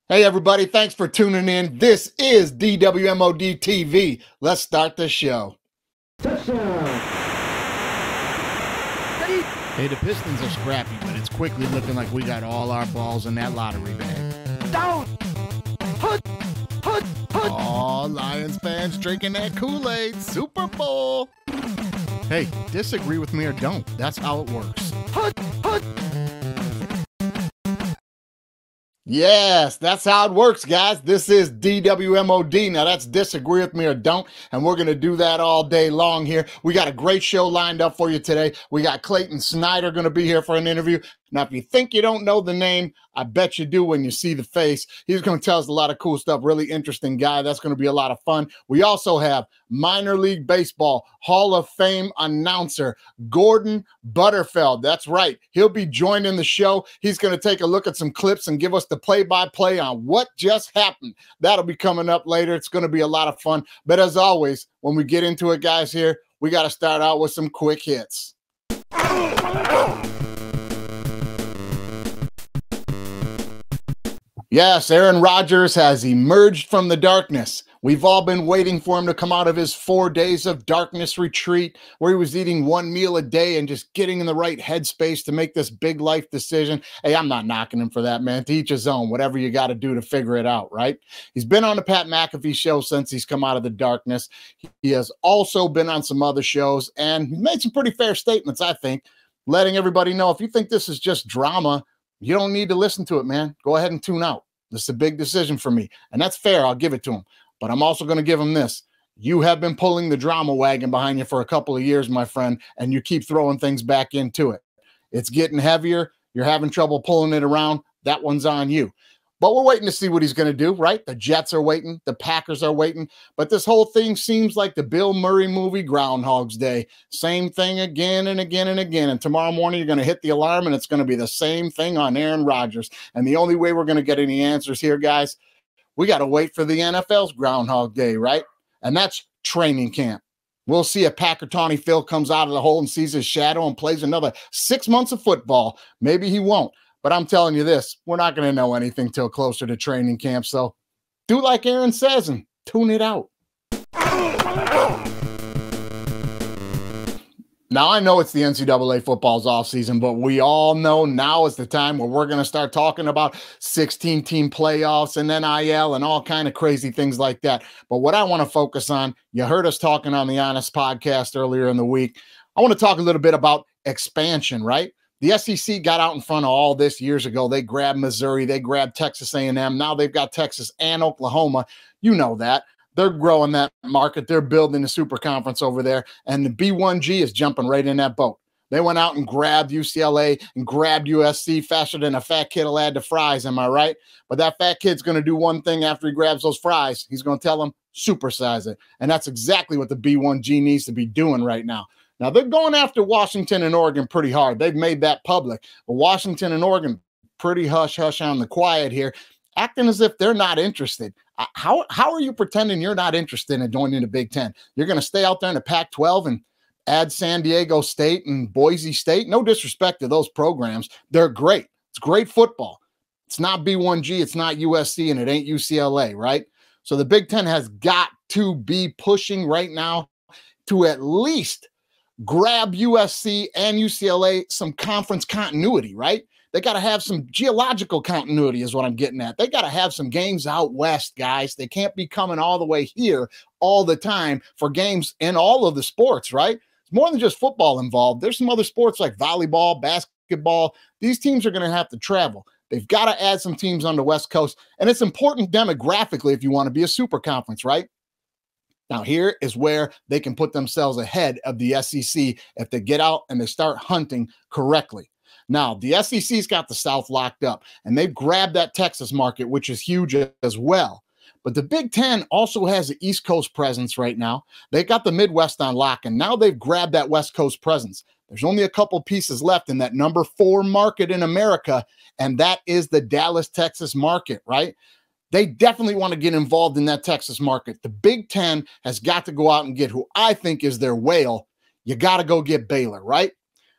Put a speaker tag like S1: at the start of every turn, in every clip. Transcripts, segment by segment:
S1: Hey everybody, thanks for tuning in. This is DWMOD TV. Let's start the show. Hey, the Pistons are scrappy, but it's quickly looking like we got all our balls in that lottery bag.
S2: Down! Put!
S1: All Lions fans drinking that Kool-Aid. Super Bowl. Hey, disagree with me or don't. That's how it works.
S2: Put!
S1: Yes, that's how it works, guys. This is DWMOD. Now, that's disagree with me or don't, and we're going to do that all day long here. We got a great show lined up for you today. We got Clayton Snyder going to be here for an interview. Now, if you think you don't know the name, I bet you do when you see the face. He's going to tell us a lot of cool stuff. Really interesting guy. That's going to be a lot of fun. We also have minor league baseball Hall of Fame announcer Gordon Butterfield. That's right. He'll be joining the show. He's going to take a look at some clips and give us the play-by-play on what just happened. That'll be coming up later. It's going to be a lot of fun. But as always, when we get into it, guys, here, we got to start out with some quick hits. Yes, Aaron Rodgers has emerged from the darkness. We've all been waiting for him to come out of his 4 days of darkness retreat where he was eating one meal a day and just getting in the right headspace to make this big life decision. Hey, I'm not knocking him for that, man. To each his own, whatever you got to do to figure it out, right? He's been on the Pat McAfee show since he's come out of the darkness. He has also been on some other shows, and he's made some pretty fair statements, I think, letting everybody know if you think this is just drama, you don't need to listen to it, man. Go ahead and tune out. This is a big decision for me, and that's fair. I'll give it to him. But I'm also going to give him this. You have been pulling the drama wagon behind you for a couple of years, my friend, and you keep throwing things back into it. It's getting heavier. You're having trouble pulling it around. That one's on you. But we're waiting to see what he's going to do, right? The Jets are waiting. The Packers are waiting. But this whole thing seems like the Bill Murray movie Groundhog's Day. Same thing again and again and again. And tomorrow morning, you're going to hit the alarm, and it's going to be the same thing on Aaron Rodgers. And the only way we're going to get any answers here, guys, we got to wait for the NFL's Groundhog Day, right? And that's training camp. We'll see if Packer Tawny Phil comes out of the hole and sees his shadow and plays another 6 months of football. Maybe he won't. But I'm telling you this, we're not going to know anything till closer to training camp. So do like Aaron says and tune it out. Now, I know it's the NCAA football's offseason, but we all know now is the time where we're going to start talking about 16-team playoffs and NIL and all kind of crazy things like that. But what I want to focus on, you heard us talking on the Honest podcast earlier in the week. I want to talk a little bit about expansion, right? The SEC got out in front of all this years ago. They grabbed Missouri. They grabbed Texas A&M. Now they've got Texas and Oklahoma. You know that. They're growing that market. They're building a super conference over there. And the B1G is jumping right in that boat. They went out and grabbed UCLA and grabbed USC faster than a fat kid will add to fries. Am I right? But that fat kid's going to do one thing after he grabs those fries. He's going to tell them, supersize it. And that's exactly what the B1G needs to be doing right now. Now, they're going after Washington and Oregon pretty hard. They've made that public. But Washington and Oregon, pretty hush-hush on the quiet here, acting as if they're not interested. How are you pretending you're not interested in joining the Big Ten? You're going to stay out there in the Pac-12 and add San Diego State and Boise State? No disrespect to those programs. They're great. It's great football. It's not B1G. It's not USC, and it ain't UCLA, right? So the Big Ten has got to be pushing right now to at least grab USC and UCLA some conference continuity, right? They got to have some geological continuity is what I'm getting at. They got to have some games out west, guys. They can't be coming all the way here all the time for games in all of the sports, right? It's more than just football involved. There's some other sports like volleyball, basketball. These teams are going to have to travel. They've got to add some teams on the West Coast, and it's important demographically if you want to be a super conference, right? Now, here is where they can put themselves ahead of the SEC if they get out and they start hunting correctly. Now, the SEC's got the South locked up, and they've grabbed that Texas market, which is huge as well. But the Big Ten also has the East Coast presence right now. They got the Midwest on lock, and now they've grabbed that West Coast presence. There's only a couple pieces left in that number 4 market in America, and that is the Dallas, Texas market, right? They definitely want to get involved in that Texas market. The Big Ten has got to go out and get who I think is their whale. You got to go get Baylor, right?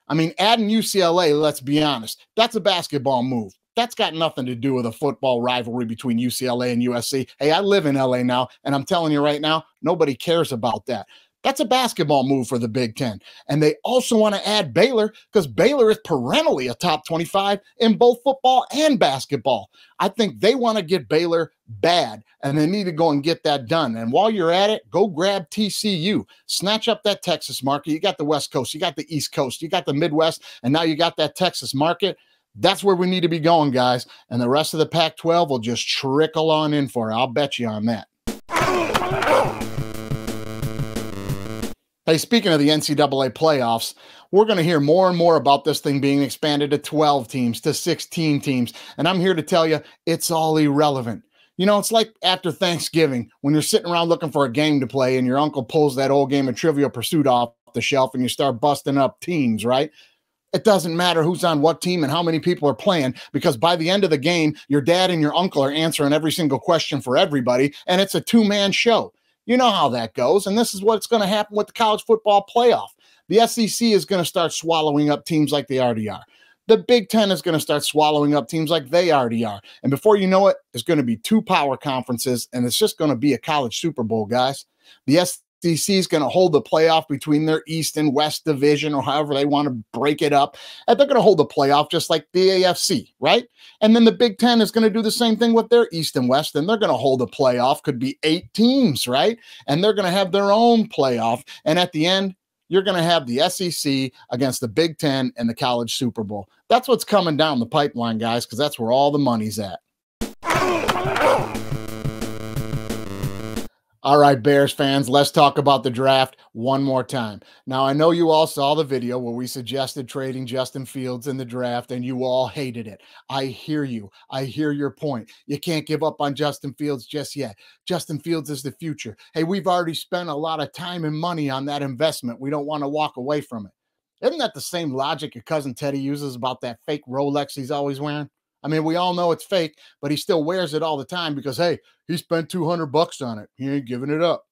S1: I mean, adding UCLA, let's be honest, that's a basketball move. That's got nothing to do with a football rivalry between UCLA and USC. Hey, I live in LA now, and I'm telling you right now, nobody cares about that. That's a basketball move for the Big Ten. And they also want to add Baylor because Baylor is perennially a top 25 in both football and basketball. I think they want to get Baylor bad, and they need to go and get that done. And while you're at it, go grab TCU. Snatch up that Texas market. You got the West Coast, you got the East Coast, you got the Midwest, and now you got that Texas market. That's where we need to be going, guys. And the rest of the Pac-12 will just trickle on in for it. I'll bet you on that. Hey, speaking of the NCAA playoffs, we're going to hear more and more about this thing being expanded to 12 teams, to 16 teams. And I'm here to tell you, it's all irrelevant. You know, it's like after Thanksgiving when you're sitting around looking for a game to play and your uncle pulls that old game of Trivial Pursuit off the shelf and you start busting up teams, right? It doesn't matter who's on what team and how many people are playing, because by the end of the game, your dad and your uncle are answering every single question for everybody, and it's a two-man show. You know how that goes, and this is what's going to happen with the college football playoff. The SEC is going to start swallowing up teams like they already are. The Big Ten is going to start swallowing up teams like they already are. And before you know it, there's going to be two power conferences, and it's just going to be a college Super Bowl, guys. The SEC is going to hold the playoff between their East and West division, or however they want to break it up. And they're going to hold the playoff just like the AFC, right? And then the Big Ten is going to do the same thing with their East and West, and they're going to hold a playoff. Could be 8 teams, right? And they're going to have their own playoff. And at the end, you're going to have the SEC against the Big Ten and the college Super Bowl. That's what's coming down the pipeline, guys, because that's where all the money's at. All right, Bears fans, let's talk about the draft one more time. Now, I know you all saw the video where we suggested trading Justin Fields in the draft, and you all hated it. I hear you. I hear your point. You can't give up on Justin Fields just yet. Justin Fields is the future. Hey, we've already spent a lot of time and money on that investment. We don't want to walk away from it. Isn't that the same logic your cousin Teddy uses about that fake Rolex he's always wearing? I mean, we all know it's fake, but he still wears it all the time because, hey, he spent $200 on it. He ain't giving it up.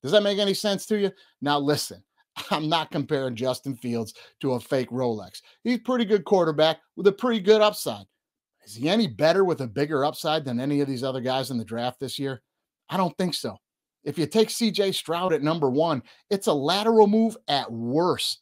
S1: Does that make any sense to you? Now, listen, I'm not comparing Justin Fields to a fake Rolex. He's a pretty good quarterback with a pretty good upside. Is he any better with a bigger upside than any of these other guys in the draft this year? I don't think so. If you take C.J. Stroud at number 1, it's a lateral move at worst.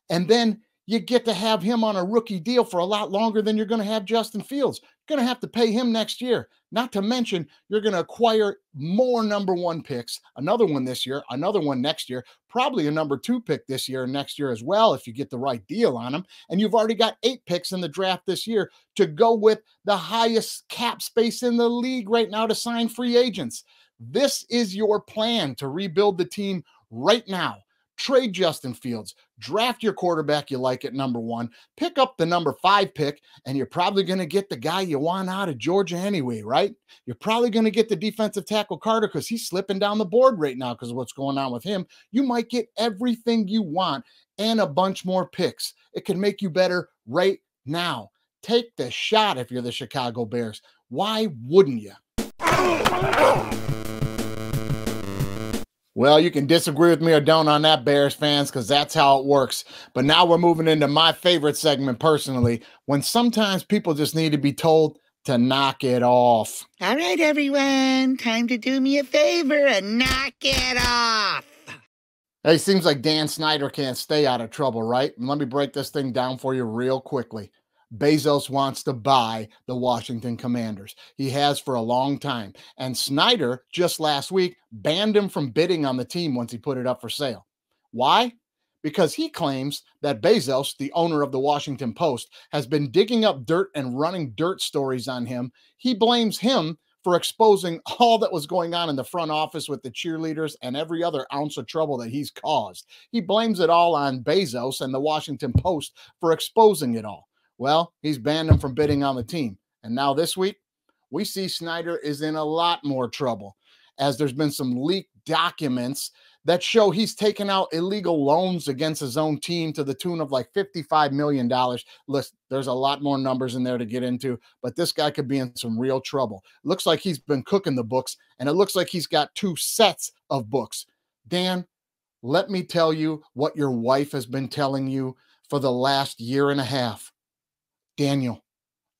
S1: And then you get to have him on a rookie deal for a lot longer than you're going to have Justin Fields. You're going to have to pay him next year. Not to mention, you're going to acquire more number 1 picks, another one this year, another one next year, probably a number 2 pick this year and next year as well if you get the right deal on him. And you've already got 8 picks in the draft this year to go with the highest cap space in the league right now to sign free agents. This is your plan to rebuild the team right now. Trade Justin Fields, draft your quarterback you like at number 1, pick up the number 5 pick, and you're probably going to get the guy you want out of Georgia anyway, right? You're probably going to get the defensive tackle Carter because he's slipping down the board right now because of what's going on with him. You might get everything you want and a bunch more picks. It can make you better right now. Take the shot if you're the Chicago Bears. Why wouldn't you? Well, you can disagree with me or don't on that, Bears fans, because that's how it works. But now we're moving into my favorite segment personally, when sometimes people just need to be told to knock it off.
S3: All right, everyone, time to do me a favor and knock it off.
S1: Hey, seems like Dan Snyder can't stay out of trouble, right? And let me break this thing down for you real quickly. Bezos wants to buy the Washington Commanders. He has for a long time. And Snyder, just last week, banned him from bidding on the team once he put it up for sale. Why? Because he claims that Bezos, the owner of the Washington Post, has been digging up dirt and running dirt stories on him. He blames him for exposing all that was going on in the front office with the cheerleaders and every other ounce of trouble that he's caused. He blames it all on Bezos and the Washington Post for exposing it all. Well, he's banned him from bidding on the team. And now this week, we see Snyder is in a lot more trouble, as there's been some leaked documents that show he's taken out illegal loans against his own team to the tune of like $55 million. Listen, there's a lot more numbers in there to get into, but this guy could be in some real trouble. Looks like he's been cooking the books, and it looks like he's got 2 sets of books. Dan, let me tell you what your wife has been telling you for the last year and a half. Daniel,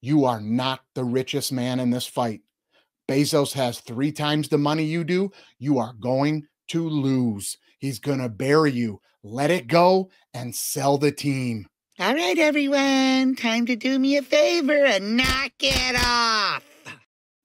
S1: You are not the richest man in this fight. Bezos has 3 times the money you do. You are going to lose. He's going to bury you. Let it go and sell the team.
S3: All right, everyone. Time to do me a favor and knock it off.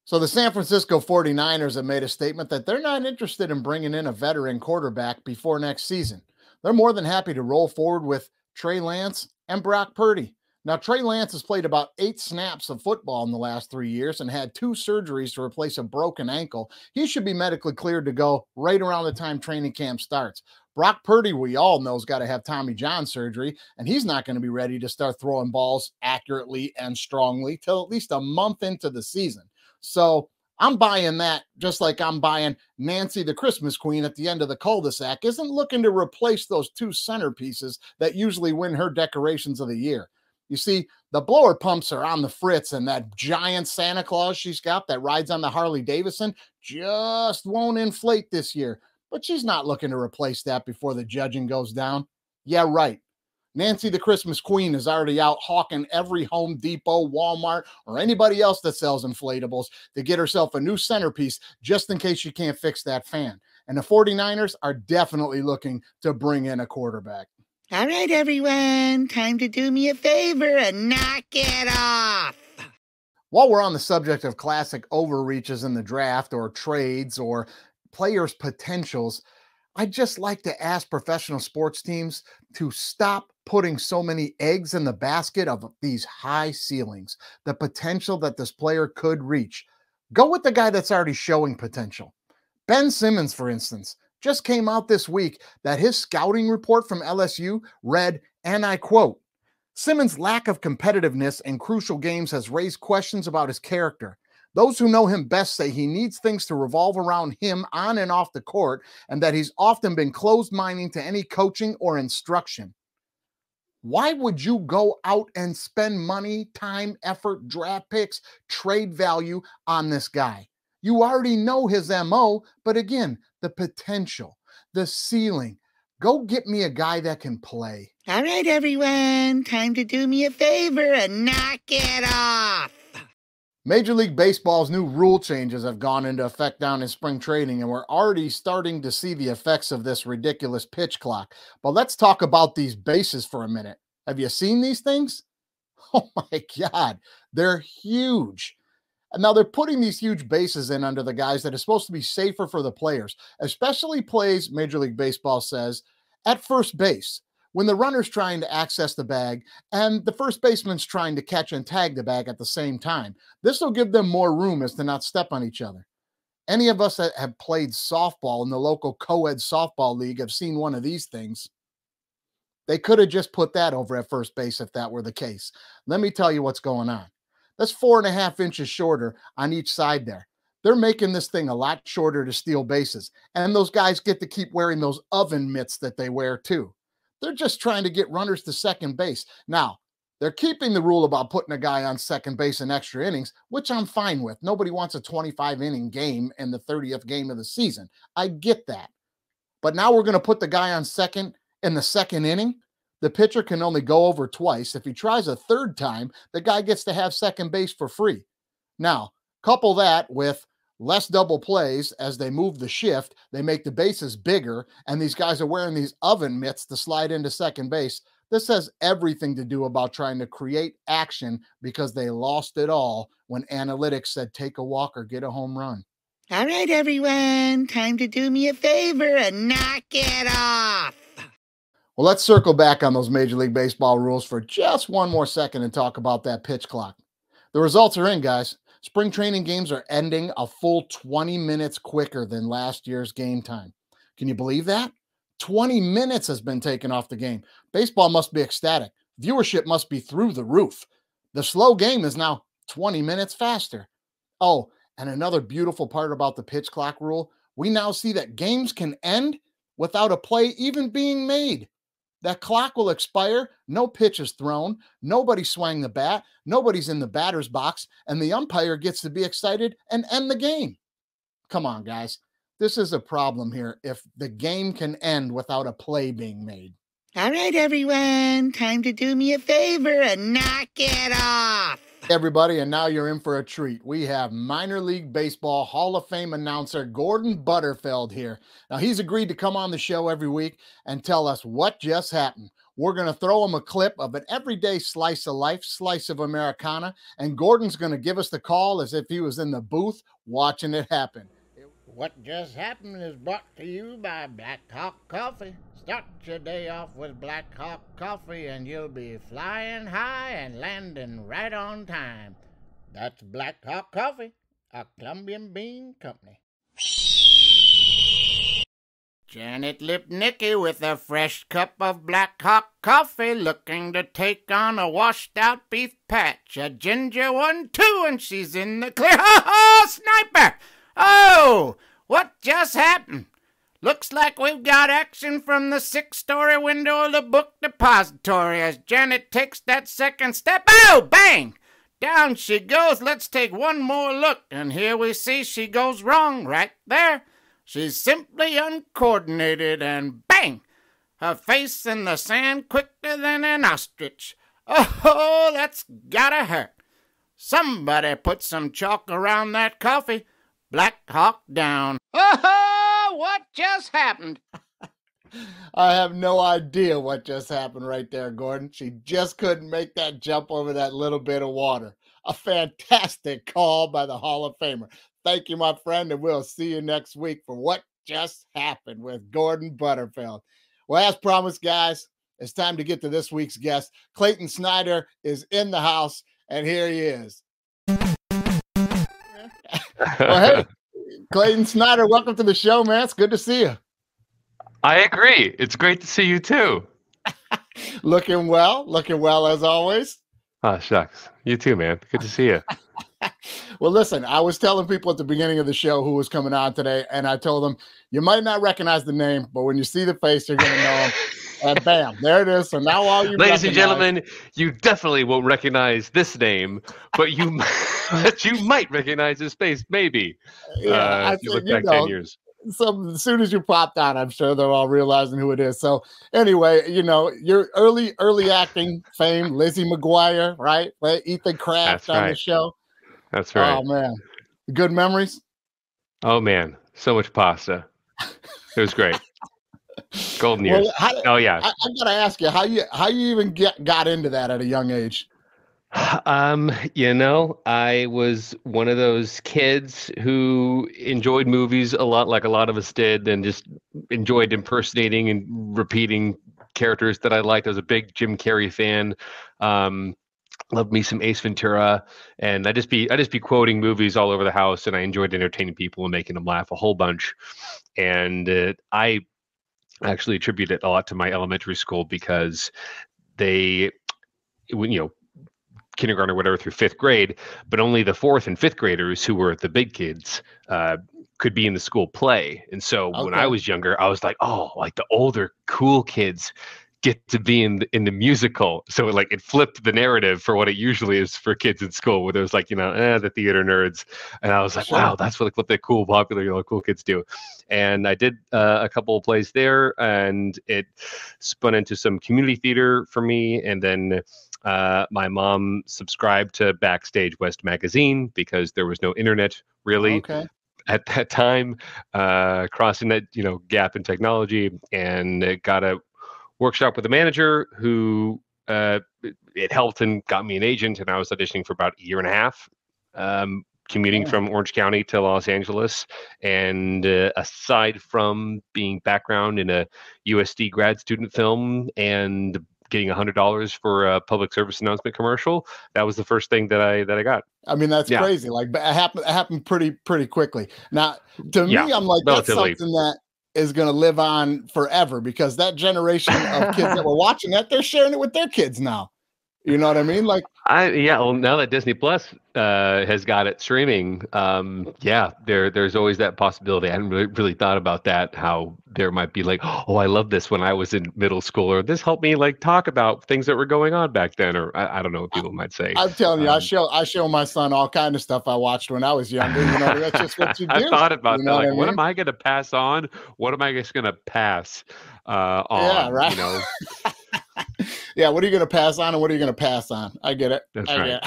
S1: So the San Francisco 49ers have made a statement that they're not interested in bringing in a veteran quarterback before next season. They're more than happy to roll forward with Trey Lance and Brock Purdy. Now, Trey Lance has played about 8 snaps of football in the last 3 years and had 2 surgeries to replace a broken ankle. He should be medically cleared to go right around the time training camp starts. Brock Purdy, we all know, has got to have Tommy John surgery, and he's not going to be ready to start throwing balls accurately and strongly till at least a month into the season. So I'm buying that, just like I'm buying Nancy the Christmas Queen at the end of the cul-de-sac isn't looking to replace those 2 centerpieces that usually win her decorations of the year. You see, the blower pumps are on the fritz, and that giant Santa Claus she's got that rides on the Harley Davidson just won't inflate this year. But she's not looking to replace that before the judging goes down. Yeah, right. Nancy the Christmas Queen is already out hawking every Home Depot, Walmart, or anybody else that sells inflatables to get herself a new centerpiece just in case she can't fix that fan. And the 49ers are definitely looking to bring in a quarterback.
S3: All right, everyone. Time to do me a favor and knock it off.
S1: While we're on the subject of classic overreaches in the draft or trades or players' potentials, I'd just like to ask professional sports teams to stop putting so many eggs in the basket of these high ceilings, the potential that this player could reach. Go with the guy that's already showing potential. Ben Simmons, for instance, just came out this week that his scouting report from LSU read, and I quote, "Simmons' lack of competitiveness in crucial games has raised questions about his character. Those who know him best say he needs things to revolve around him on and off the court, and that he's often been closed-minded to any coaching or instruction." Why would you go out and spend money, time, effort, draft picks, trade value on this guy? You already know his MO, but again, the potential, the ceiling. Go get me a guy that can play.
S3: All right, everyone. Time to do me a favor and knock it off.
S1: Major League Baseball's new rule changes have gone into effect down in spring training, and we're already starting to see the effects of this ridiculous pitch clock. But let's talk about these bases for a minute. Have you seen these things? Oh my God, they're huge. And now they're putting these huge bases in under the guys that are supposed to be safer for the players, especially plays, Major League Baseball says, at first base, when the runner's trying to access the bag and the first baseman's trying to catch and tag the bag at the same time. This will give them more room as to not step on each other. Any of us that have played softball in the local co-ed softball league have seen one of these things. They could have just put that over at first base if that were the case. Let me tell you what's going on. That's 4.5 inches shorter on each side there. They're making this thing a lot shorter to steal bases. And those guys get to keep wearing those oven mitts that they wear too. They're just trying to get runners to second base. Now, they're keeping the rule about putting a guy on second base in extra innings, which I'm fine with. Nobody wants a 25-inning game in the 30th game of the season. I get that. But now we're going to put the guy on second in the second inning. The pitcher can only go over twice. If he tries a third time, the guy gets to have second base for free. Now, couple that with less double plays as they move the shift, they make the bases bigger, and these guys are wearing these oven mitts to slide into second base. This has everything to do about trying to create action because they lost it all when analytics said take a walk or get a home run.
S3: All right, everyone. Time to do me a favor and knock it off.
S1: Well, let's circle back on those Major League Baseball rules for just one more second and talk about that pitch clock. The results are in, guys. Spring training games are ending a full 20 minutes quicker than last year's game time. Can you believe that? 20 minutes has been taken off the game. Baseball must be ecstatic. Viewership must be through the roof. The slow game is now 20 minutes faster. Oh, and another beautiful part about the pitch clock rule, we now see that games can end without a play even being made. That clock will expire, no pitch is thrown, nobody swung the bat, nobody's in the batter's box, and the umpire gets to be excited and end the game. Come on, guys. This is a problem here if the game can end without a play being made.
S3: All right, everyone. Time to do me a favor and knock it off.
S1: Everybody, and now you're in for a treat. We have minor league baseball Hall of Fame announcer Gordon Butterfield here. Now, he's agreed to come on the show every week and tell us what just happened. We're going to throw him a clip of an everyday slice of life, slice of Americana, and Gordon's going to give us the call as if he was in the booth watching it happen.
S3: What just happened is brought to you by Black Hawk Coffee. Start your day off with Black Hawk Coffee and you'll be flying high and landing right on time. That's Black Hawk Coffee, a Colombian bean company. Janet Lipnicki with a fresh cup of Black Hawk Coffee, looking to take on a washed-out beef patch. A ginger one, too, and she's in the clear. Oh, sniper! Oh, what just happened? Looks like we've got action from the 6-story window of the book depository as Janet takes that second step. Oh, bang! Down she goes. Let's take one more look. And here we see she goes wrong right there. She's simply uncoordinated and bang! Her face in the sand quicker than an ostrich. Oh, that's gotta hurt. Somebody put some chalk around that coffee. Black Hawk down. Oh, what just happened?
S1: I have no idea what just happened right there, Gordon. She just couldn't make that jump over that little bit of water. A fantastic call by the Hall of Famer. Thank you, my friend, and we'll see you next week for What Just Happened with Gordon Butterfield. Well, as promised, guys, it's time to get to this week's guest. Clayton Snyder is in the house, and here he is. Well, hey, Clayton Snyder, welcome to the show, man. It's good to see you.
S4: I agree. It's great to see you too.
S1: Looking well as always.
S4: Oh, shucks. You too, man. Good to see you.
S1: Well, listen, I was telling people at the beginning of the show who was coming on today, and I told them, you might not recognize the name, but when you see the face, you're going to know him. And bam, there it is. So now all you
S4: ladies and gentlemen, you definitely won't recognize this name, but you might recognize his face, maybe.
S1: Yeah,
S4: if you look back 10 years.
S1: So as soon as you popped on, I'm sure they're all realizing who it is. So anyway, you know, your early acting fame, Lizzie McGuire, right? Ethan Kraft on the show.
S4: That's right.
S1: Oh man, good memories.
S4: Oh man, so much pasta. It was great. Golden years.
S1: Well,
S4: oh yeah.
S1: I gotta ask you, how you even got into that at a young age?
S4: You know, I was one of those kids who enjoyed movies a lot, like a lot of us did, and just enjoyed impersonating and repeating characters that I liked. I was a big Jim Carrey fan. Loved me some Ace Ventura, and I just be quoting movies all over the house, and I enjoyed entertaining people and making them laugh a whole bunch. And I actually attribute it a lot to my elementary school because they, kindergarten or whatever through 5th grade, but only the 4th and 5th graders who were the big kids could be in the school play. And so when I was younger, I was like, oh, like the older cool kids get to be in the musical. So it flipped the narrative for what it usually is for kids in school, where there's the theater nerds. And I was like, wow, that's what the cool, popular, cool kids do. And I did a couple of plays there, and it spun into some community theater for me. And then my mom subscribed to Backstage West magazine because there was no internet really at that time, crossing that gap in technology, and got a workshop with a manager who it helped and got me an agent, and I was auditioning for about a year and a half, commuting from Orange County to Los Angeles. And aside from being background in a USD grad student film and getting $100 for a public service announcement commercial, that was the first thing that I got.
S1: I mean, that's crazy. Like, it happened pretty quickly. Now, to me, I'm like, that's something that is going to live on forever, because that generation of kids that were watching that, they're sharing it with their kids now. You know what I mean? Like,
S4: well, now that Disney Plus has got it streaming, there's always that possibility. I hadn't really thought about that, how there might be like, oh, I love this when I was in middle school, or this helped me talk about things that were going on back then, or I don't know what people might say.
S1: I'm telling you, I show my son all kind of stuff I watched when I was younger. That's just what you do.
S4: I thought about that. Like, what am I going to pass on? What am I just going to pass on?
S1: Yeah, right. Yeah, what are you going to pass on and what are you going to pass on? I get it.
S4: That's right.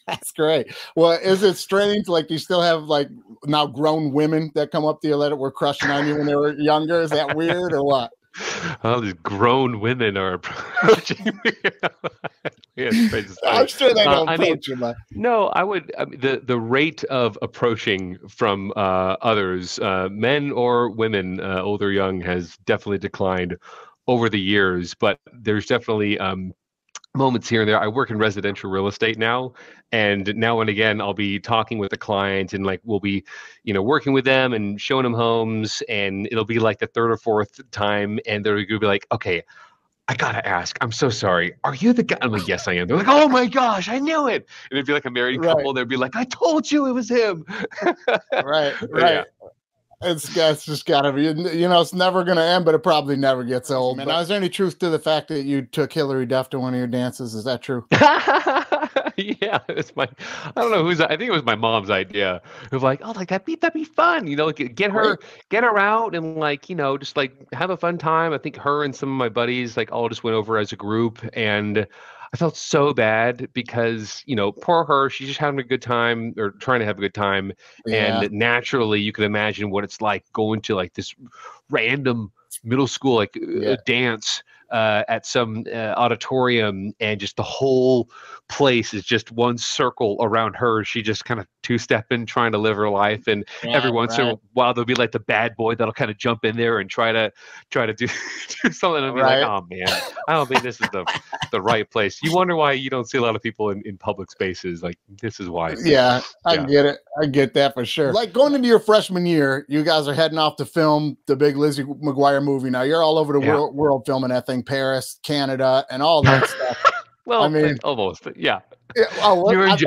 S1: That's great. Well, is it strange? Like, do you still have like now grown women that come up to you that were crushing on you when they were younger? Is that weird or what?
S4: All these grown women are approaching me. Yeah,
S1: I'm sure they don't approach you, man.
S4: No, I mean, the rate of approaching from others, men or women, old or young, has definitely declined over the years. But there's definitely moments here and there. I work in residential real estate now, and now and again I'll be talking with a client, and like we'll be, working with them and showing them homes, and it'll be like the third or fourth time, and they're gonna be like, okay, I gotta ask, I'm so sorry, are you the guy? I'm like, yes, I am. They're like, oh my gosh, I knew it. And it'd be like a married couple. They'd be like, I told you it was him.
S1: Right. Yeah. It's just gotta be, it's never gonna end, but it probably never gets old. Man, is there any truth to the fact that you took Hillary Duff to one of your dances? Is that true?
S4: Yeah, I don't know I think it was my mom's idea of like, oh, like that'd be fun, get her out and like, just like have a fun time. I think her and some of my buddies like all just went over as a group, and I felt so bad because, poor her, she's just having a good time or trying to have a good time. Yeah. And naturally you can imagine what it's like going to like this random middle school, a dance at some auditorium, and just the whole place is just one circle around her. She just kind of two-stepping, trying to live her life, and every once in a while there'll be like the bad boy that'll kind of jump in there and try to do something, and be like, oh man, I don't think this is the right place. You wonder why you don't see a lot of people in public spaces. Like, this is why.
S1: Yeah, I get it. I get that for sure. Like, going into your freshman year, you guys are heading off to film the big Lizzie McGuire movie. Now you're all over the world filming that thing, Paris, Canada, and all that stuff.
S4: Well, I mean, almost, yeah. You're in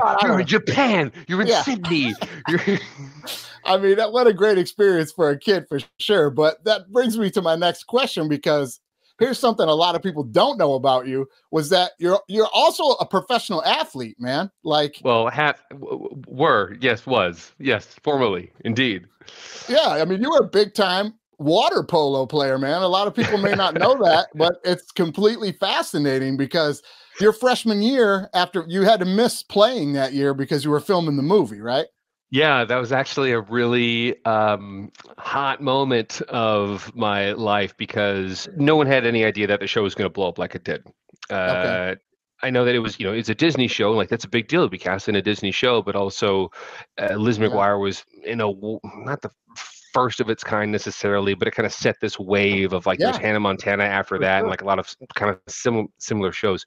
S4: Japan. You're in Sydney.
S1: I mean, what a great experience for a kid, for sure. But that brings me to my next question, because here's something a lot of people don't know about you, was that you're also a professional athlete, man. Like,
S4: well, was formerly, indeed.
S1: Yeah, I mean, you were a big time water polo player, man. A lot of people may not know that, but it's completely fascinating, because your freshman year, after you had to miss playing that year because you were filming the movie, right?
S4: Yeah, that was actually a really hot moment of my life, because no one had any idea that the show was going to blow up like it did. Okay. I know that it was, it's a Disney show. Like, that's a big deal to be cast in a Disney show, but also Liz McGuire was, not the first of its kind necessarily, but it kind of set this wave of like, there's Hannah Montana after that, and like a lot of kind of similar shows,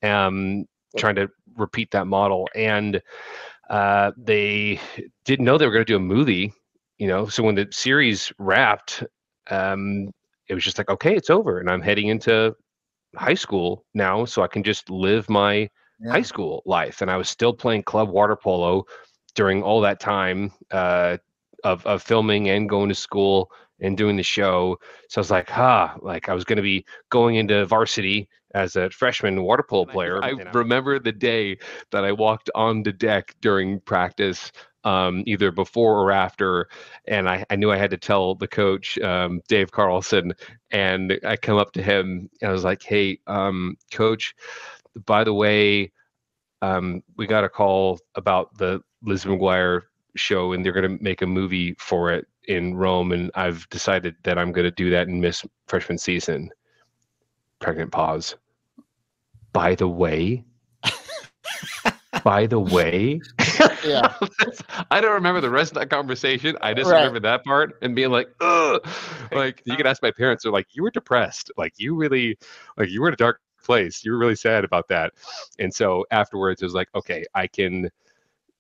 S4: trying to repeat that model. And they didn't know they were going to do a movie, so when the series wrapped, it was just like, okay, it's over, and I'm heading into high school now, so I can just live my high school life. And I was still playing club water polo during all that time of filming and going to school and doing the show. So I was like, like I was going to be going into varsity as a freshman water polo player. I remember the day that I walked on the deck during practice, either before or after, and I knew I had to tell the coach, Dave Carlson, and I come up to him and I was like, hey, coach, by the way, we got a call about the Liz McGuire show, and they're going to make a movie for it in Rome, and I've decided that I'm going to do that and miss freshman season. Pregnant pause. By the way. Yeah. I don't remember the rest of that conversation. I just remember that part and being like, ugh. Like, you can ask my parents, they're like, you were depressed. Like, you were in a dark place. You were really sad about that. And so afterwards it was like, okay, I can,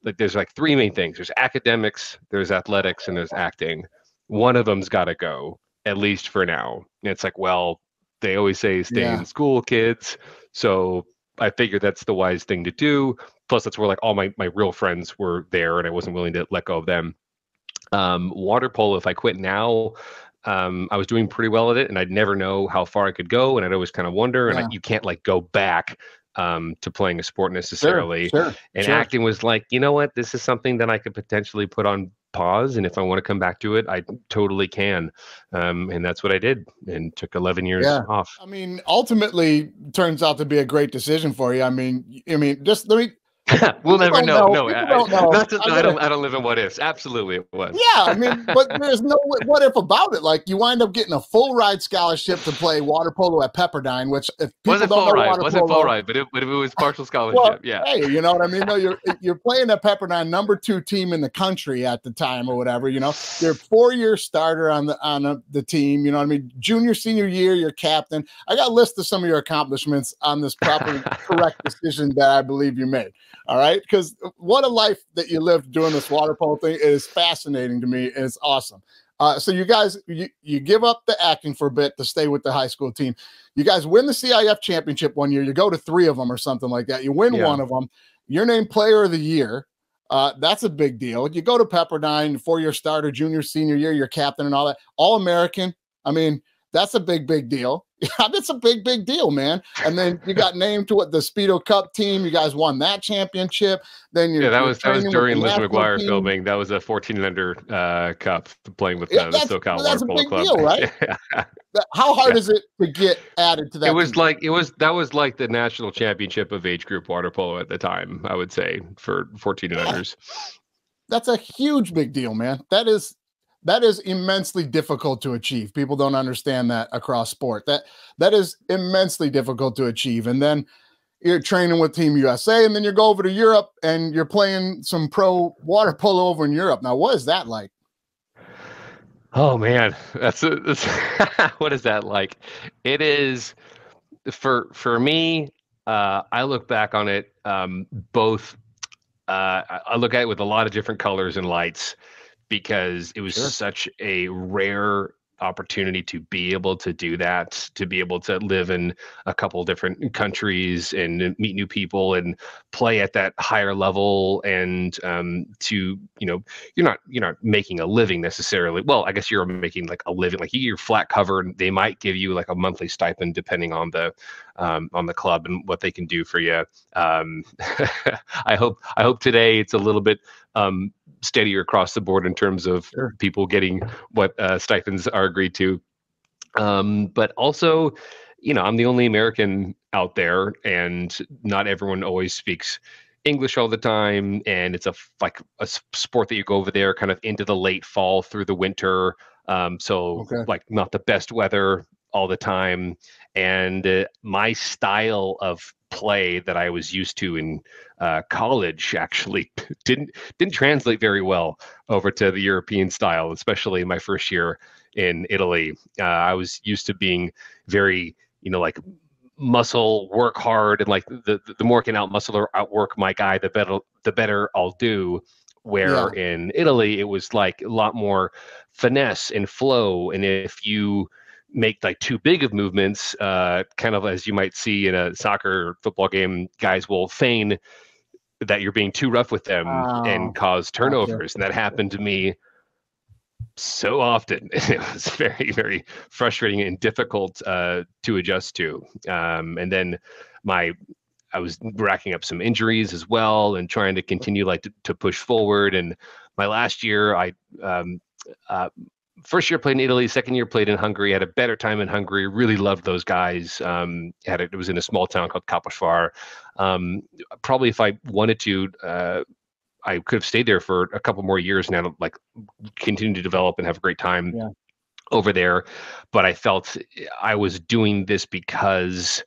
S4: like, there's like three main things. There's academics, there's athletics, and there's acting. One of them's got to go, at least for now. And it's like, well, they always say stay in school, kids. So I figured that's the wise thing to do. Plus, that's where like all my real friends were there, and I wasn't willing to let go of them. Water polo, if I quit now, I was doing pretty well at it, and I'd never know how far I could go, and I'd always kind of wonder. And you can't like go back to playing a sport necessarily. Acting was like, you know what, this is something that I could potentially put on pause, and if I want to come back to it, I totally can. And that's what I did, and took 11 years off. I
S1: mean, ultimately turns out to be a great decision for you. I mean, just let me
S4: We'll never know. No,
S1: don't know.
S4: I don't live in what ifs. Absolutely, it was.
S1: Yeah, I mean, but there's no what if about it. Like, you wind up getting a full ride scholarship to play water polo at Pepperdine, which if people don't know water
S4: wasn't
S1: polo,
S4: full ride, but it was partial scholarship.
S1: Well,
S4: yeah.
S1: Hey, you know what I mean? No, you're playing at Pepperdine, number 2 team in the country at the time or whatever. You know, you're a 4-year starter on the team. You know what I mean? Junior, senior year, you're captain. I got a list of some of your accomplishments on this proper, correct decision that I believe you made. All right, because what a life that you lived doing this water polo thing. It is fascinating to me. It's awesome. So you guys, you give up the acting for a bit to stay with the high school team. You guys win the CIF championship one year. You go to 3 of them or something like that. You win one of them. You're named player of the year. That's a big deal. You go to Pepperdine, 4-year starter, junior, senior year, you're captain and all that. All-American. I mean, that's a big deal. Yeah, that's a big deal, man. And then you got named to the Speedo Cup team. You guys won that championship. Then
S4: that was during Liz McGuire filming. That was a 14 under cup playing with the SoCal Water Polo Club.
S1: Deal, right? How hard is it to get added to that?
S4: That was like the national championship of age group water polo at the time, I would say, for 14 and unders.
S1: That's a huge big deal, man. That is immensely difficult to achieve. People don't understand that across sport. That is immensely difficult to achieve. And then you're training with Team USA, and then you go over to Europe and you're playing some pro water polo over in Europe. Now, what is that like?
S4: Oh man, that's what is that like? It is for me. I look back on it both. I look at it with a lot of different colors and lights, because it was such a rare opportunity to be able to do that, to be able to live in a couple different countries and meet new people and play at that higher level, and to, you know, you're not making a living necessarily. Well, I guess you're making like a living, like you're flat covered. They might give you like a monthly stipend depending on the club and what they can do for you. I hope today it's a little bit steadier across the board in terms of people getting what stipends are agreed to. But also, you know, I'm the only American out there, and not everyone always speaks English all the time. And it's a sport that you go over there kind of into the late fall through the winter. Like not the best weather all the time. And my style of play that I was used to in college actually didn't translate very well over to the European style, especially in my first year in Italy. I was used to being very, you know, like muscle, work hard, and like the more I can outwork my guy, the better I'll do. Where in Italy it was like a lot more finesse and flow, and if you make like too big of movements, kind of as you might see in a soccer or football game, guys will feign that you're being too rough with them and cause turnovers. And that happened to me so often. It was very, very frustrating and difficult to adjust to. And then I was racking up some injuries as well and trying to continue to push forward. And my last year, first year played in Italy, second year played in Hungary, had a better time in Hungary, really loved those guys. It was in a small town called Kaposvár. Probably if I wanted to, I could have stayed there for a couple more years now to like continue to develop and have a great time over there. But I felt I was doing this because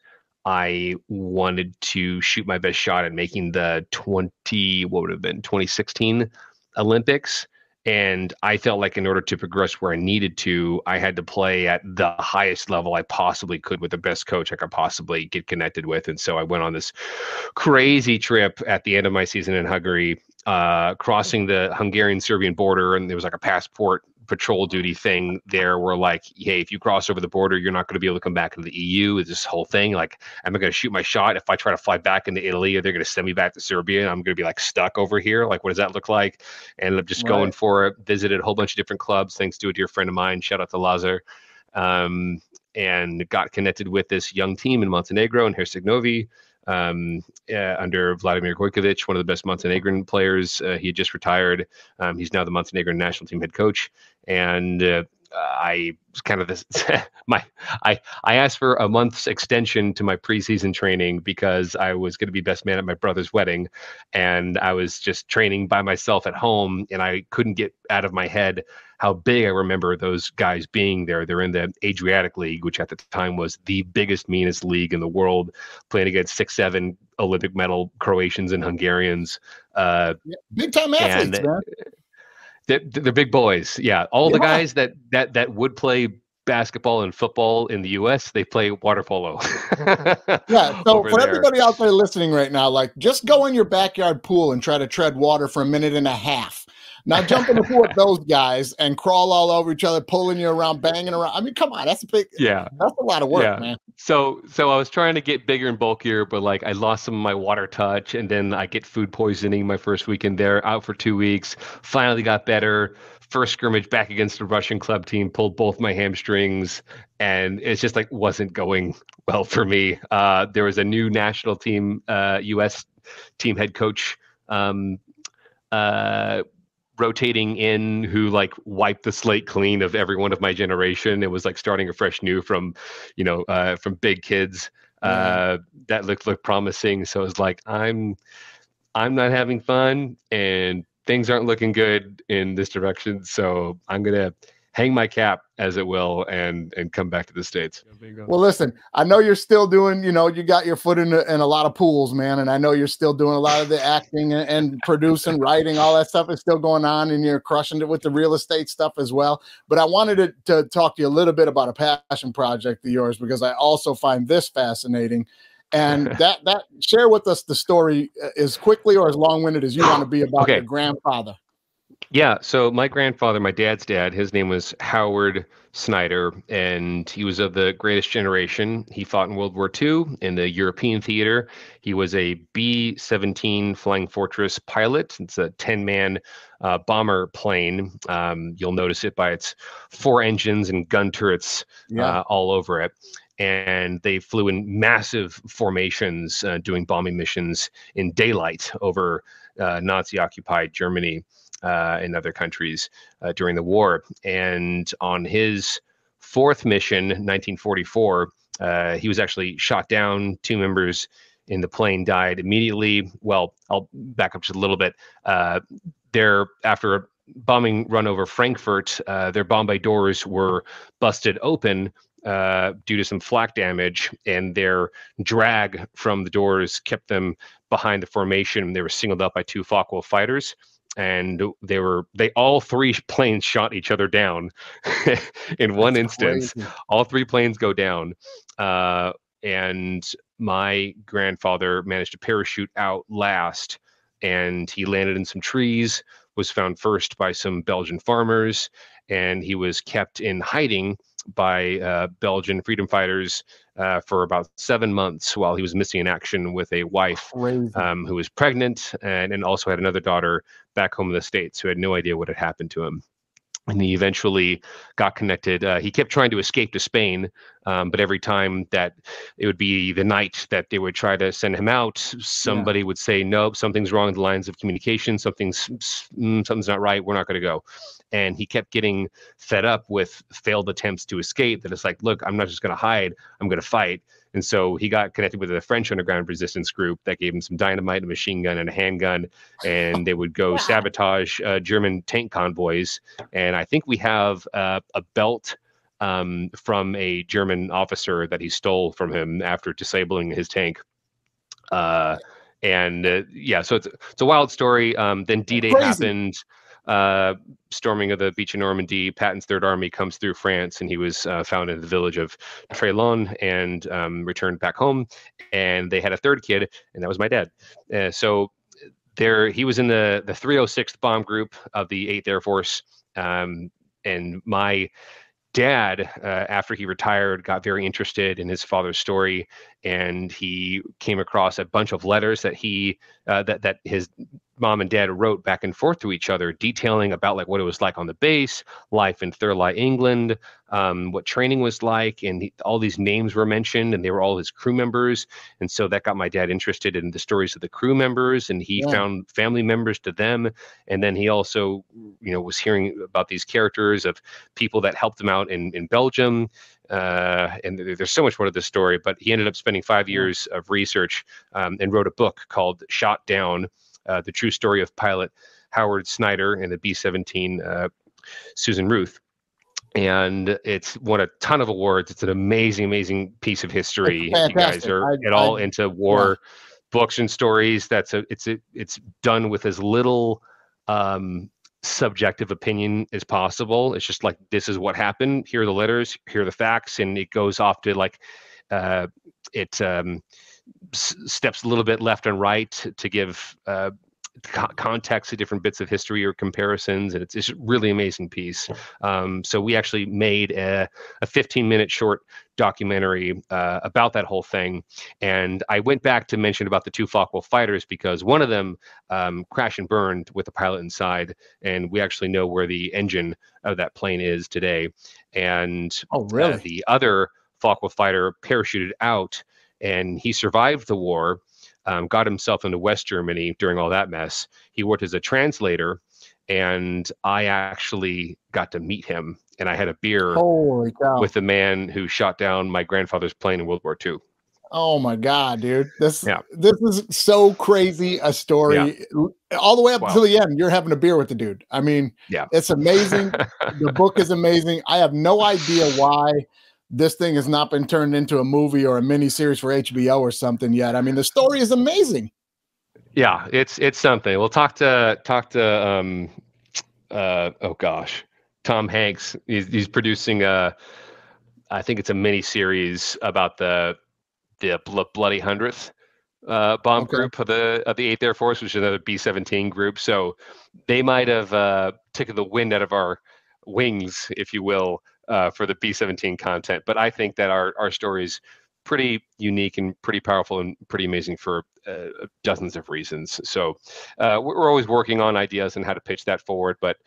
S4: I wanted to shoot my best shot at making the 2016 Olympics. And I felt like in order to progress where I needed to, I had to play at the highest level I possibly could with the best coach I could possibly get connected with. And so I went on this crazy trip at the end of my season in Hungary, crossing the Hungarian-Serbian border. And there was like a passport patrol duty thing there where like, hey, if you cross over the border, you're not going to be able to come back into the EU. It's this whole thing. Like, am I going to shoot my shot if I try to fly back into Italy, or they're going to send me back to Serbia and I'm going to be like stuck over here? Like, what does that look like? And I'm just going for it. Visited a whole bunch of different clubs, thanks to a dear friend of mine. Shout out to Lazar. And got connected with this young team in Montenegro and Herceg-Novi, under Vladimir Gojkovic, one of the best Montenegrin players. He had just retired. He's now the Montenegrin national team head coach. And I was kind of this I asked for a month's extension to my preseason training because I was going to be best man at my brother's wedding, and I was just training by myself at home, and I couldn't get out of my head how big I remember those guys being there. They're in the Adriatic League, which at the time was the biggest, meanest league in the world, playing against 6'7" Olympic medal Croatians and Hungarians.
S1: Big time athletes, man.
S4: They're big boys. Yeah. All the guys that would play basketball and football in the US, they play water polo.
S1: Yeah. So for everybody out there listening right now, like, just go in your backyard pool and try to tread water for a minute and a half. Now jump in the pool with those guys and crawl all over each other, pulling you around, banging around. I mean, come on, that's that's a lot of work, man.
S4: So I was trying to get bigger and bulkier, but like I lost some of my water touch, and then I get food poisoning my first weekend there, out for 2 weeks, finally got better. First scrimmage back against a Russian club team, pulled both my hamstrings, and it's just like wasn't going well for me. There was a new national team, US team head coach, rotating in, who like wiped the slate clean of everyone of my generation. It was like starting afresh new from big kids that looked promising. So it was like, I'm not having fun, and things aren't looking good in this direction. So I'm going to hang my cap, as it will, and come back to the States.
S1: Well, listen, I know you're still doing, you got your foot in a lot of pools, man. And I know you're still doing a lot of the acting and producing, writing, all that stuff is still going on, and you're crushing it with the real estate stuff as well. But I wanted to talk to you a little bit about a passion project of yours, because I also find this fascinating. And that share with us the story as quickly or as long-winded as you want to be about your grandfather.
S4: Yeah, so my grandfather, my dad's dad, his name was Howard Snyder, and he was of the greatest generation. He fought in World War II in the European theater. He was a B-17 Flying Fortress pilot. It's a 10-man bomber plane. You'll notice it by its 4 engines and gun turrets all over it. And they flew in massive formations, doing bombing missions in daylight over Nazi-occupied Germany and other countries during the war. And on his 4th mission, 1944, he was actually shot down. 2 members in the plane died immediately. Well, I'll back up just a little bit. After a bombing run over Frankfurt, their bomb bay doors were busted open due to some flak damage, and their drag from the doors kept them behind the formation. They were singled out by 2 Focke-Wulf fighters, and they all 3 planes shot each other down in one instance. Crazy. All 3 planes go down, and my grandfather managed to parachute out last, and he landed in some trees, was found first by some Belgian farmers, and he was kept in hiding by Belgian freedom fighters for about 7 months while he was missing in action with a wife who was pregnant and also had another daughter back home in the States who had no idea what had happened to him. And he eventually got connected. He kept trying to escape to Spain, but every time that it would be the night that they would try to send him out, somebody would say, nope, something's wrong with the lines of communication. Something's not right. We're not going to go. And he kept getting fed up with failed attempts to escape, that it's like, look, I'm not just going to hide. I'm going to fight. And so he got connected with a French underground resistance group that gave him some dynamite, a machine gun, and a handgun, and they would go sabotage German tank convoys. And I think we have a belt from a German officer that he stole from him after disabling his tank. So it's a wild story. Then D-Day happened. Storming of the beach in Normandy. Patton's Third Army comes through France, and he was found in the village of Trélon and returned back home. And they had a 3rd kid, and that was my dad. So he was in the 306th Bomb Group of the 8th Air Force. And my dad, after he retired, got very interested in his father's story, and he came across a bunch of letters that his mom and dad wrote back and forth to each other, detailing about like what it was like on the base, life in Thurlow, England, what training was like, and all these names were mentioned, and they were all his crew members, and so that got my dad interested in the stories of the crew members, and he found family members to them, and then he also, was hearing about these characters of people that helped him out in Belgium. And there's so much more to this story, but he ended up spending 5 years of research and wrote a book called Shot Down, the true story of pilot Howard Snyder and the B-17 Susan Ruth. And it's won a ton of awards. It's an amazing, amazing piece of history. If you guys are at all into war books and stories, it's done with as little subjective opinion as possible. It's just like, this is what happened. Here are the letters. Here are the facts. And it goes off to like, steps a little bit left and right to give context to different bits of history or comparisons, and it's a really amazing piece. So we actually made a 15-minute short documentary about that whole thing, and I went back to mention about the two Focke-Wulf fighters because one of them crashed and burned with the pilot inside, and we actually know where the engine of that plane is today. And the other Focke-Wulf fighter parachuted out, and he survived the war, got himself into West Germany during all that mess. He worked as a translator, and I actually got to meet him, and I had a beer with the man who shot down my grandfather's plane in World War II.
S1: Oh my God, dude. This is so crazy a story. All the way up until the end, you're having a beer with the dude. I mean, it's amazing. The book is amazing. I have no idea why this thing has not been turned into a movie or a mini series for HBO or something yet. I mean, the story is amazing.
S4: Yeah, it's something. We'll talk to Tom Hanks. He's producing I think it's a mini series about the bloody 100th bomb group of the 8th Air Force, which is another B-17 group. So they might have taken the wind out of our wings, if you will, for the B-17 content. But I think that our story is pretty unique and pretty powerful and pretty amazing for dozens of reasons. So we're always working on ideas and how to pitch that forward. But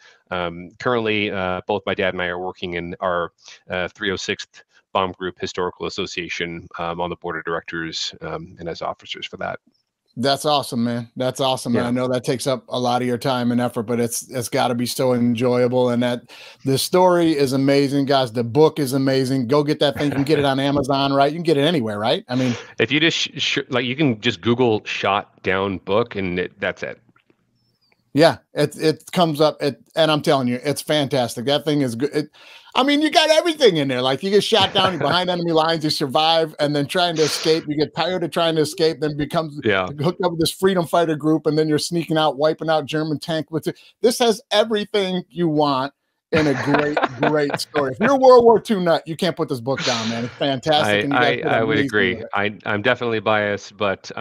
S4: currently, both my dad and I are working in our 306th Bomb Group Historical Association on the board of directors and as officers for that.
S1: That's awesome, man. That's awesome. Yeah. I know that takes up a lot of your time and effort, but it's got to be so enjoyable. And that the story is amazing, guys. The book is amazing. Go get that thing. You can get it on Amazon, right? You can get it anywhere, right? I mean,
S4: if you just you can just Google "Shot Down" book, and that's it.
S1: Yeah, it comes up, and I'm telling you, it's fantastic. That thing is good. I mean, you got everything in there. Like, you get shot down, you're behind enemy lines, you survive, and then trying to escape. You get tired of trying to escape, then becomes hooked up with this freedom fighter group, and then you're sneaking out, wiping out German tank. This has everything you want in a great story. If you're a World War II nut, you can't put this book down, man. It's fantastic.
S4: I would agree. I'm definitely biased, but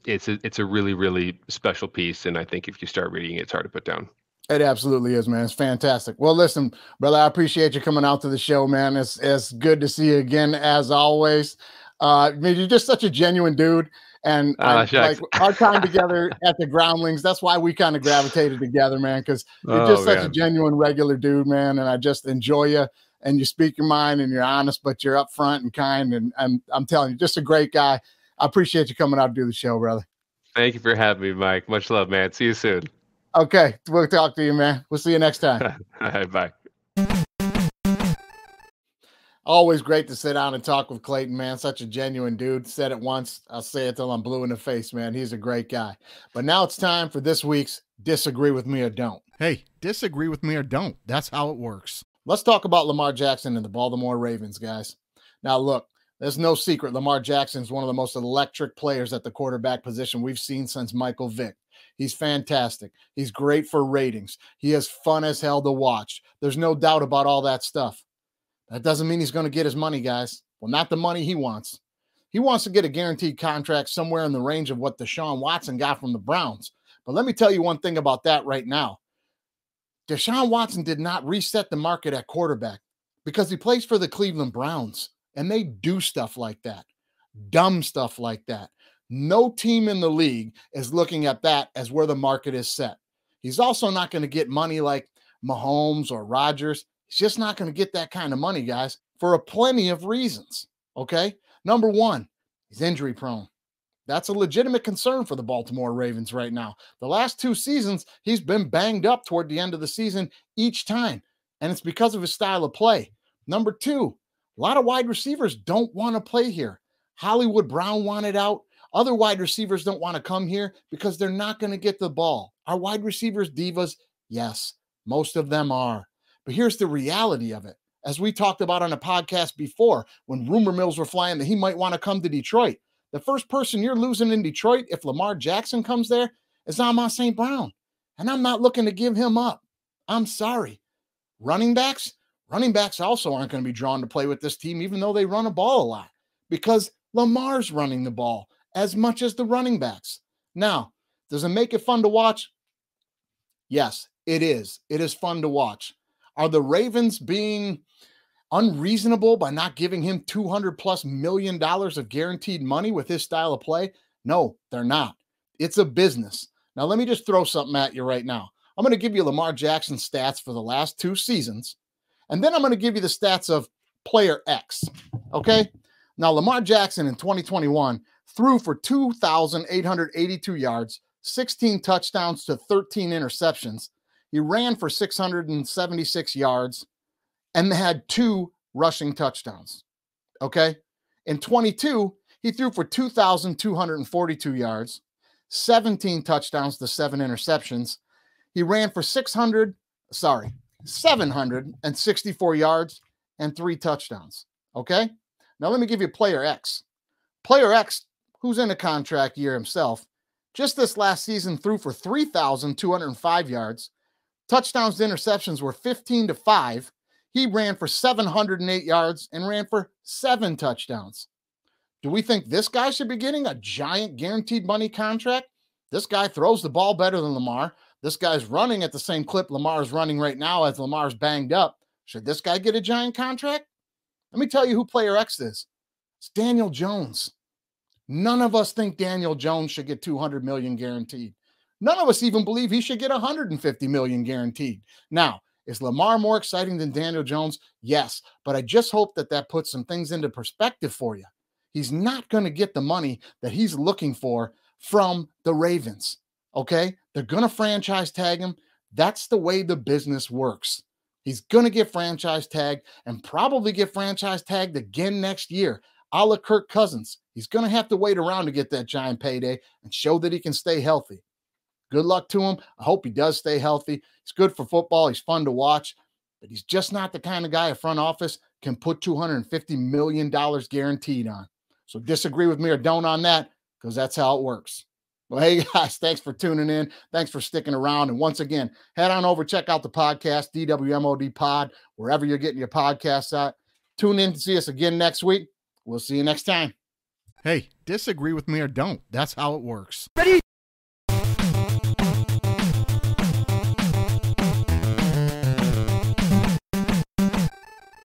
S4: it's a really, really special piece, and I think if you start reading it, it's hard to put down.
S1: It absolutely is, man. It's fantastic. Well, listen, brother, I appreciate you coming out to the show, man. It's good to see you again, as always. I mean, you're just such a genuine dude. And like our time together at the Groundlings, that's why we kind of gravitated together, man, because you're just such a genuine, regular dude, man. And I just enjoy you, and you speak your mind, and you're honest, but you're upfront and kind. And I'm telling you, just a great guy. I appreciate you coming out to do the show, brother.
S4: Thank you for having me, Mike. Much love, man. See you soon.
S1: Okay, we'll talk to you, man. We'll see you next time.
S4: All right, bye.
S1: Always great to sit down and talk with Clayton, man. Such a genuine dude. Said it once, I'll say it till I'm blue in the face, man. He's a great guy. But now it's time for this week's Disagree With Me or Don't.
S2: Hey, disagree with me or don't. That's how it works.
S1: Let's talk about Lamar Jackson and the Baltimore Ravens, guys. Now, look, there's no secret. Lamar Jackson is one of the most electric players at the quarterback position we've seen since Michael Vick. He's fantastic. He's great for ratings. He is fun as hell to watch. There's no doubt about all that stuff. That doesn't mean he's going to get his money, guys. Well, not the money he wants. He wants to get a guaranteed contract somewhere in the range of what Deshaun Watson got from the Browns. But let me tell you one thing about that right now. Deshaun Watson did not reset the market at quarterback because he plays for the Cleveland Browns, and they do stuff like that, dumb stuff like that. No team in the league is looking at that as where the market is set. He's also not going to get money like Mahomes or Rodgers. He's just not going to get that kind of money, guys, for a plenty of reasons. Okay. Number one, he's injury prone. That's a legitimate concern for the Baltimore Ravens right now. The last 2 seasons, he's been banged up toward the end of the season each time, and it's because of his style of play. Number two, a lot of wide receivers don't want to play here. Hollywood Brown wanted out. Other wide receivers don't want to come here because they're not going to get the ball. Are wide receivers divas? Yes, most of them are. But here's the reality of it. As we talked about on a podcast before, when rumor mills were flying that he might want to come to Detroit, the first person you're losing in Detroit, if Lamar Jackson comes there, is Amon St. Brown. And I'm not looking to give him up. I'm sorry. Running backs also aren't going to be drawn to play with this team, even though they run a ball a lot, because Lamar's running the ball as much as the running backs. Now, does it make it fun to watch? Yes, it is. It is fun to watch. Are the Ravens being unreasonable by not giving him $200+ million of guaranteed money with his style of play? No, they're not. It's a business. Now, let me just throw something at you right now. I'm going to give you Lamar Jackson's stats for the last 2 seasons, and then I'm going to give you the stats of player X, okay? Now, Lamar Jackson in 2021 threw for 2,882 yards, 16 touchdowns to 13 interceptions. He ran for 676 yards and had 2 rushing touchdowns, okay? In 22, he threw for 2,242 yards, 17 touchdowns to 7 interceptions. He ran for 764 yards and 3 touchdowns, okay? Now, let me give you player X. Player X, who's in a contract year himself, just this last season threw for 3,205 yards. Touchdowns to interceptions were 15-5. He ran for 708 yards and ran for 7 touchdowns. Do we think this guy should be getting a giant guaranteed money contract? This guy throws the ball better than Lamar. This guy's running at the same clip Lamar's running right now as Lamar's banged up. Should this guy get a giant contract? Let me tell you who player X is. It's Daniel Jones. None of us think Daniel Jones should get $200 million guaranteed. None of us even believe he should get $150 million guaranteed. Now, is Lamar more exciting than Daniel Jones? Yes, but I just hope that that puts some things into perspective for you. He's not going to get the money that he's looking for from the Ravens, okay? They're going to franchise tag him. That's the way the business works. He's going to get franchise tagged and probably get franchise tagged again next year, a la Kirk Cousins. He's going to have to wait around to get that giant payday and show that he can stay healthy. Good luck to him. I hope he does stay healthy. He's good for football. He's fun to watch, but he's just not the kind of guy a front office can put $250 million guaranteed on. So disagree with me or don't on that, because that's how it works. Well, hey, guys, thanks for tuning in. Thanks for sticking around. And once again, head on over, check out the podcast, DWMOD Pod, wherever you're getting your podcasts at. Tune in to see us again next week. We'll see you next time.
S2: Hey, disagree with me or don't. That's how it works.
S3: Ready?